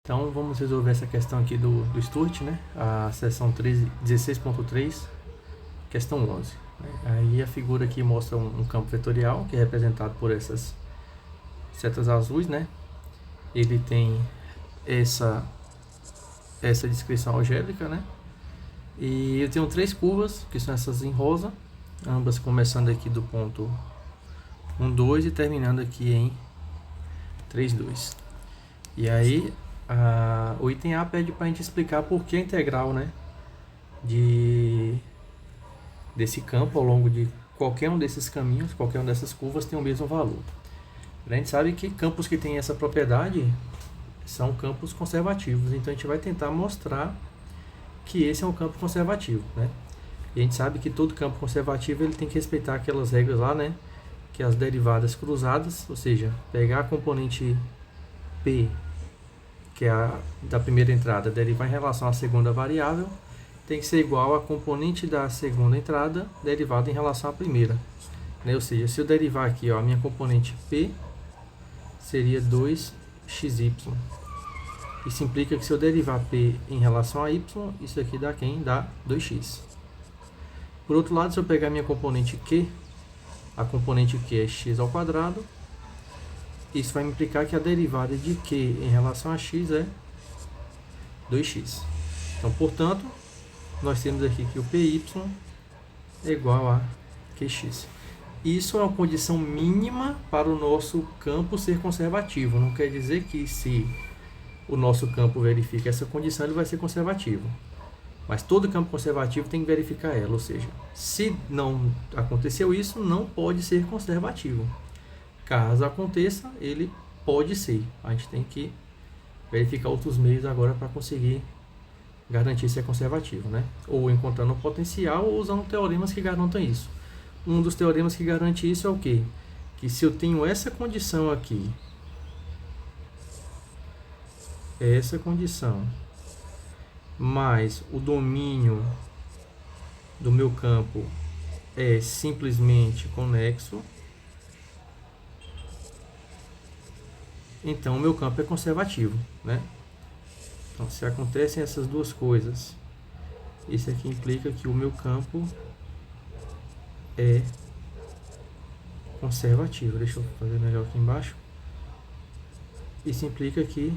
Então vamos resolver essa questão aqui do Sturt, né? A seção 16.3, questão 11. Aí a figura aqui mostra um campo vetorial, que é representado por essas setas azuis, né? Ele tem essa descrição algébrica, né? E eu tenho três curvas, que são essas em rosa, ambas começando aqui do ponto 1, 2 e terminando aqui em 3, 2. E aí o item A pede para a gente explicar por que a integral, né, desse campo ao longo de qualquer um desses caminhos, qualquer uma dessas curvas tem o mesmo valor. A gente sabe que campos que têm essa propriedade são campos conservativos, então a gente vai tentar mostrar que esse é um campo conservativo, né? E a gente sabe que todo campo conservativo ele tem que respeitar aquelas regras lá, né, que as derivadas cruzadas, ou seja, pegar a componente P, que é a da primeira entrada, derivar em relação à segunda variável, tem que ser igual a componente da segunda entrada derivada em relação à primeira. Né? Ou seja, se eu derivar aqui, ó, a minha componente P seria 2xy. Isso implica que se eu derivar P em relação a y, isso aqui dá quem? Dá 2x. Por outro lado, se eu pegar a minha componente Q, a componente Q é x ao quadrado, isso vai implicar que a derivada de Q em relação a x é 2x. Então, portanto, nós temos aqui que o PY é igual a QX. Isso é uma condição mínima para o nosso campo ser conservativo. Não quer dizer que se o nosso campo verifica essa condição, ele vai ser conservativo. Mas todo campo conservativo tem que verificar ela. Ou seja, se não aconteceu isso, não pode ser conservativo. Caso aconteça, ele pode ser. A gente tem que verificar outros meios agora para conseguir garantir se é conservativo, né? Ou encontrando o potencial ou usando teoremas que garantam isso. Um dos teoremas que garante isso é o quê? Que se eu tenho essa condição aqui, essa condição, mas o domínio do meu campo é simplesmente conexo, então o meu campo é conservativo, né? Então, se acontecem essas duas coisas, isso aqui implica que o meu campo é conservativo. Deixa eu fazer melhor aqui embaixo. Isso implica que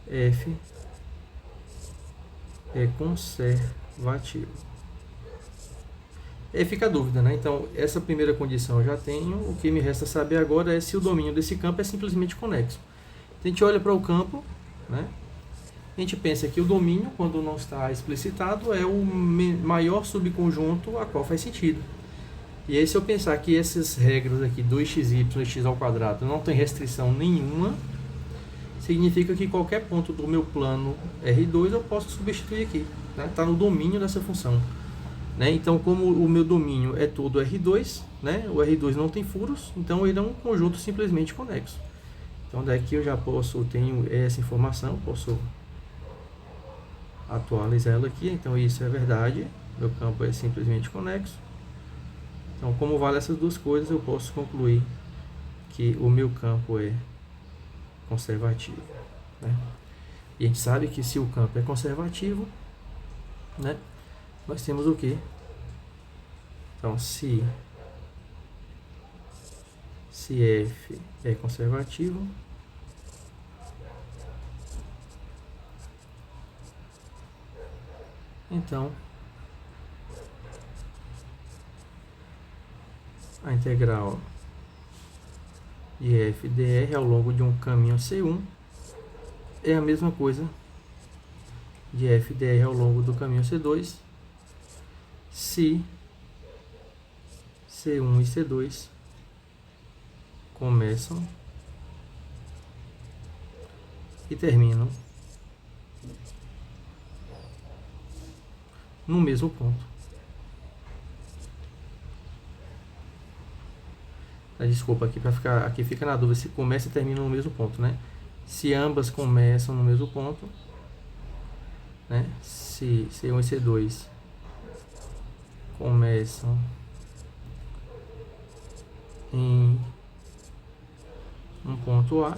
F é conservativo. Aí fica a dúvida, né? Então, essa primeira condição eu já tenho. O que me resta saber agora é se o domínio desse campo é simplesmente conexo. A gente olha para o campo, né? A gente pensa que o domínio, quando não está explicitado, é o maior subconjunto a qual faz sentido. E aí, se eu pensar que essas regras aqui, 2xy e x ao quadrado, não tem restrição nenhuma, significa que qualquer ponto do meu plano R2 eu posso substituir aqui. Está, né? No domínio dessa função. Né? Então, como o meu domínio é todo R2, né? O R2 não tem furos, então ele é um conjunto simplesmente conexo. Então, daqui eu já tenho essa informação, posso atualizar ela aqui. Então, isso é verdade, meu campo é simplesmente conexo. Então, como vale essas duas coisas, eu posso concluir que o meu campo é conservativo, né? E a gente sabe que se o campo é conservativo, né, nós temos o quê? Então, se F é conservativo, então a integral de f dr ao longo de um caminho C1 é a mesma coisa de f dr ao longo do caminho C2 se C1 e C2 começam e terminam no mesmo ponto. Desculpa, aqui fica na dúvida se começa e termina no mesmo ponto, né? Se ambas começam no mesmo ponto, né? Se C1 e C2 começam em um ponto A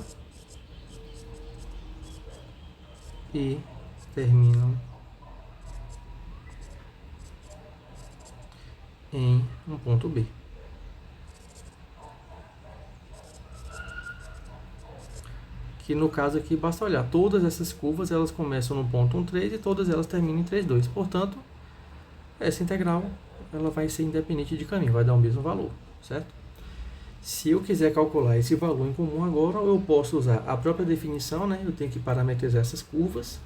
e terminam em um ponto B. Que no caso aqui basta olhar, todas essas curvas elas começam no ponto 1,3 e todas elas terminam em 3,2. Portanto, essa integral ela vai ser independente de caminho, vai dar o mesmo valor, certo? Se eu quiser calcular esse valor em comum agora, eu posso usar a própria definição, né? Eu tenho que parametrizar essas curvas,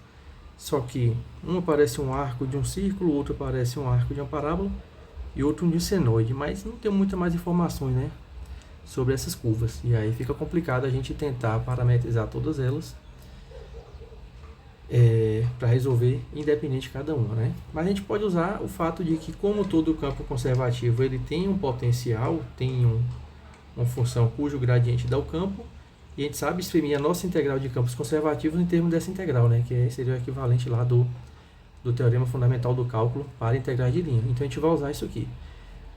só que uma parece um arco de um círculo, outro parece um arco de uma parábola e outro de um senoide, mas não tem muita mais informações, né, sobre essas curvas. E aí fica complicado a gente tentar parametrizar todas elas para resolver independente de cada uma, né? Mas a gente pode usar o fato de que, como todo campo conservativo ele tem um potencial, tem uma função cujo gradiente dá o campo, e a gente sabe exprimir a nossa integral de campos conservativos em termos dessa integral, né? Que seria o equivalente lá do teorema fundamental do cálculo para integrais de linha. Então a gente vai usar isso aqui.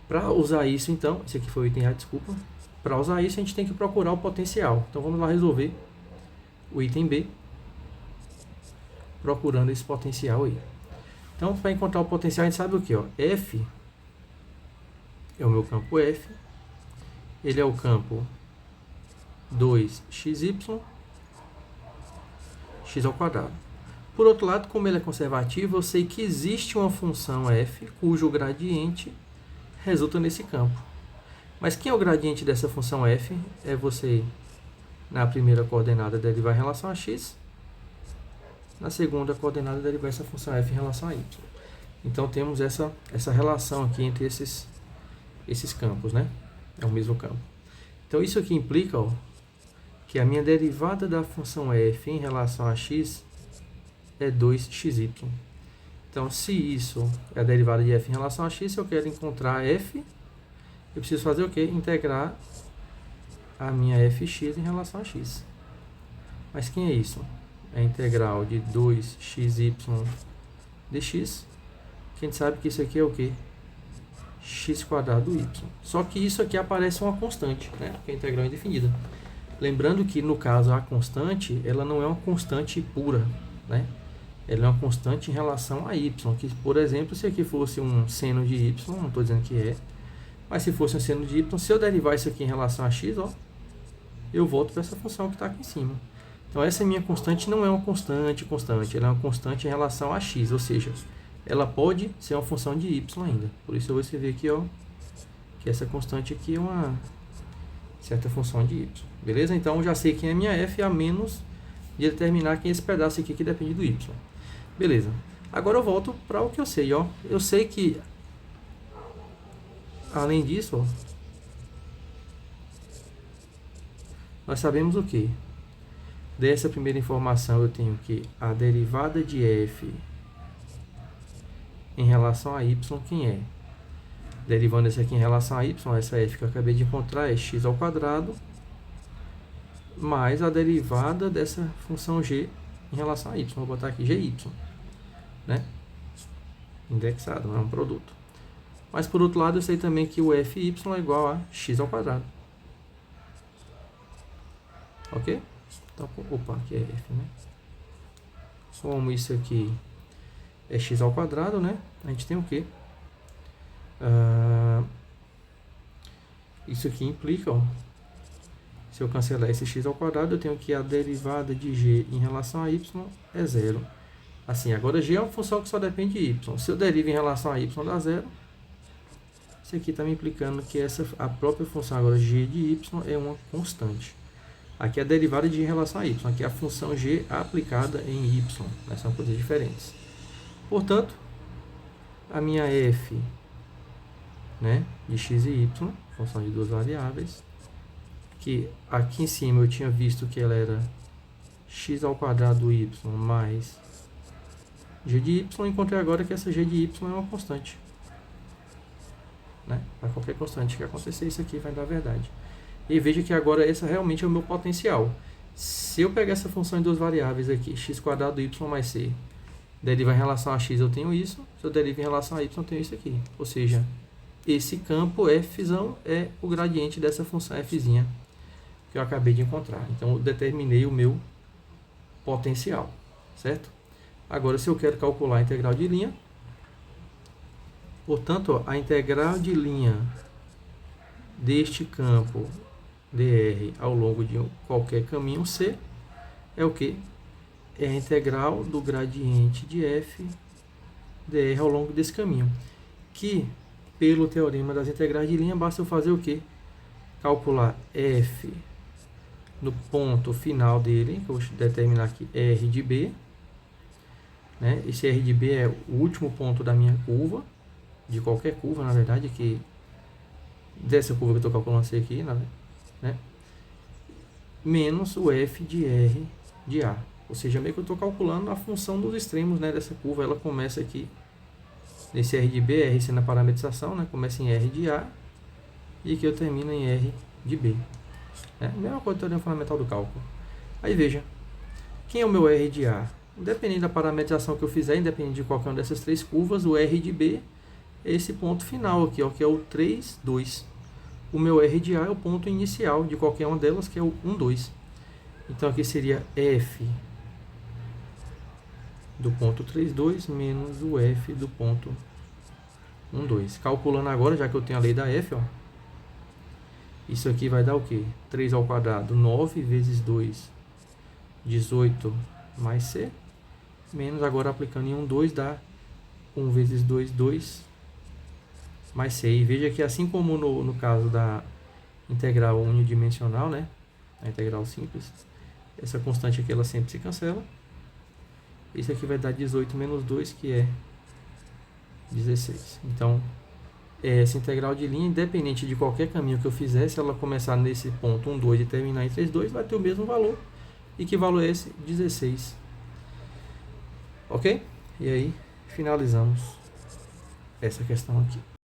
Para usar isso, então, esse aqui foi o item A, desculpa. Para usar isso, a gente tem que procurar o potencial. Então vamos lá resolver o item B, procurando esse potencial aí. Então, para encontrar o potencial, a gente sabe o que? F é o meu campo F, ele é o campo 2xy, x ao quadrado. Por outro lado, como ele é conservativo, eu sei que existe uma função f cujo gradiente resulta nesse campo. Mas quem é o gradiente dessa função f? É você, na primeira coordenada, derivar em relação a x, na segunda coordenada, derivar essa função f em relação a y. Então, temos essa relação aqui entre esses campos, né? É o mesmo campo. Então, isso aqui implica que a minha derivada da função f em relação a x é 2xy. Então, se isso é a derivada de f em relação a x, se eu quero encontrar f, eu preciso fazer o quê? Integrar a minha fx em relação a x. Mas quem é isso? É a integral de 2xy dx, que a gente sabe que isso aqui é o quê? X quadrado y. Só que isso aqui aparece uma constante, né? Porque a integral é indefinida. Lembrando que, no caso, a constante, ela não é uma constante pura, né? Ela é uma constante em relação a y, que, por exemplo, se aqui fosse um seno de y, não estou dizendo que é, mas se fosse um seno de y, se eu derivar isso aqui em relação a x, eu volto para essa função que está aqui em cima. Então, essa minha constante não é uma constante, ela é uma constante em relação a x, ou seja, ela pode ser uma função de y ainda. Por isso eu vou escrever aqui, que essa constante aqui é uma certa função de y. Beleza? Então, já sei quem é minha f, a menos de determinar quem é esse pedaço aqui que depende do y. Beleza. Agora eu volto para o que eu sei, Eu sei que, além disso, nós sabemos o quê? Dessa primeira informação eu tenho que a derivada de f em relação a y, quem é? Derivando isso aqui em relação a y, essa f que eu acabei de encontrar é x ao quadrado, mais a derivada dessa função g em relação a y. Vou botar aqui gy, né? Indexado, não é um produto. Mas por outro lado, eu sei também que o fy é igual a x ao quadrado. Ok? Então, opa, aqui é f, né? Como isso aqui é x ao quadrado, né? A gente tem o quê? Isso aqui implica, se eu cancelar esse x ao quadrado, eu tenho que a derivada de g em relação a y é zero. Assim, agora g é uma função que só depende de y. Se eu derivo em relação a y dá zero, isso aqui está me implicando que a própria função agora g de y é uma constante. Aqui é a derivada de g em relação a y. Aqui é a função g aplicada em y. Mas são coisas diferentes. Portanto, a minha f, né, de x e y, função de duas variáveis, que aqui em cima eu tinha visto que ela era x ao quadrado y mais g de y, encontrei agora que essa g de y é uma constante. Né? Para qualquer constante que acontecer, isso aqui vai dar verdade. E veja que agora esse realmente é o meu potencial. Se eu pegar essa função em duas variáveis aqui, x quadrado y mais c, derivar em relação a x eu tenho isso, se eu derivar em relação a y eu tenho isso aqui. Ou seja, esse campo f é o gradiente dessa função f que eu acabei de encontrar. Então, eu determinei o meu potencial, certo? Agora, se eu quero calcular a integral de linha, portanto, ó, a integral de linha deste campo dr ao longo de qualquer caminho C é o que? É a integral do gradiente de f dr ao longo desse caminho. Que, pelo teorema das integrais de linha, basta eu fazer o que? Calcular f no ponto final dele, que eu vou determinar aqui R de B. Né? Esse R de B é o último ponto da minha curva, de qualquer curva, na verdade, que dessa curva que eu estou calculando aqui, né? Menos o F de R de A. Ou seja, meio que eu estou calculando a função dos extremos, né, dessa curva. Ela começa aqui nesse R de B, R sendo a parametrização, né? Começa em R de A e aqui eu termino em R de B. Mesma coisa do teorema fundamental do cálculo. Aí veja, quem é o meu R de A? Independente da parametrização que eu fizer, independente de qualquer uma dessas três curvas, o R de B é esse ponto final aqui, ó, que é o 3, 2. O meu R de A é o ponto inicial de qualquer uma delas, que é o 1, 2. Então aqui seria F do ponto 3, 2 menos o F do ponto 1, 2. Calculando agora, já que eu tenho a lei da F, ó, isso aqui vai dar o quê? 3 ao quadrado, 9 vezes 2, 18 mais C. Menos agora aplicando em 1, 2, dá 1 vezes 2, 2 mais C. E veja que assim como no caso da integral unidimensional, né? A integral simples, essa constante aqui ela sempre se cancela. Isso aqui vai dar 18 menos 2, que é 16. Então, essa integral de linha, independente de qualquer caminho que eu fizer, se ela começar nesse ponto 1, 2 e terminar em 3, 2, vai ter o mesmo valor. E que valor é esse? 16. Ok? E aí, finalizamos essa questão aqui.